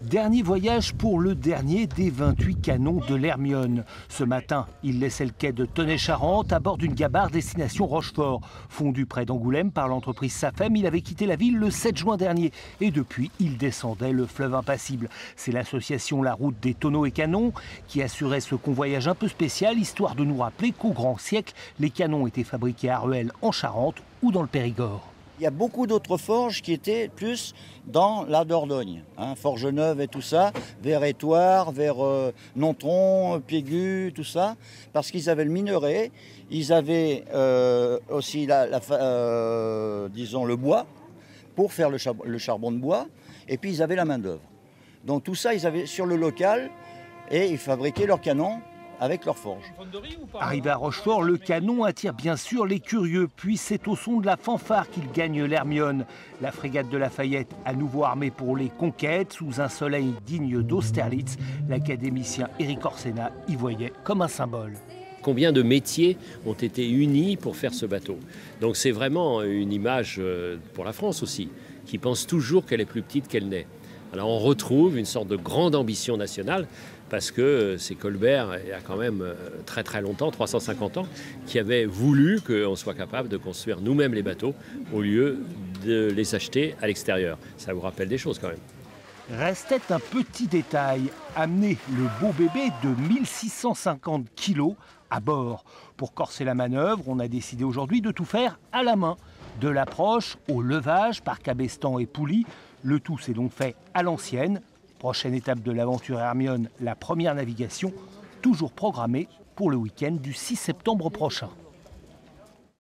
Dernier voyage pour le dernier des 28 canons de l'Hermione. Ce matin, il laissait le quai de Tenay-Charente à bord d'une gabarre destination Rochefort. Fondu près d'Angoulême par l'entreprise Safem, il avait quitté la ville le 7 juin dernier. Et depuis, il descendait le fleuve impassible. C'est l'association La Route des Tonneaux et Canons qui assurait ce convoyage un peu spécial, histoire de nous rappeler qu'au grand siècle, les canons étaient fabriqués à Rueil en Charente ou dans le Périgord. Il y a beaucoup d'autres forges qui étaient plus dans la Dordogne, Forgeneuve et tout ça, vers Étoire, vers Nontron, Pégu, tout ça, parce qu'ils avaient le minerai, ils avaient aussi disons le bois pour faire le charbon de bois, et puis ils avaient la main d'œuvre. Donc tout ça, ils avaient sur le local et ils fabriquaient leurs canons avec leur forge. Arrivé à Rochefort, le canon attire bien sûr les curieux, puis c'est au son de la fanfare qu'il gagne l'Hermione. La frégate de Lafayette, à nouveau armée pour les conquêtes, sous un soleil digne d'Austerlitz, l'académicien Éric Orsena y voyait comme un symbole. Combien de métiers ont été unis pour faire ce bateau? Donc c'est vraiment une image pour la France aussi, qui pense toujours qu'elle est plus petite qu'elle n'est. Alors on retrouve une sorte de grande ambition nationale, parce que c'est Colbert, il y a quand même très très longtemps, 350 ans, qui avait voulu qu'on soit capable de construire nous-mêmes les bateaux au lieu de les acheter à l'extérieur. Ça vous rappelle des choses quand même. Restait un petit détail, amener le beau bébé de 1650 kilos à bord. Pour corser la manœuvre, on a décidé aujourd'hui de tout faire à la main. De l'approche au levage par cabestan et poulie, le tout s'est donc fait à l'ancienne. Prochaine étape de l'aventure Hermione, la première navigation, toujours programmée pour le week-end du 6 septembre prochain.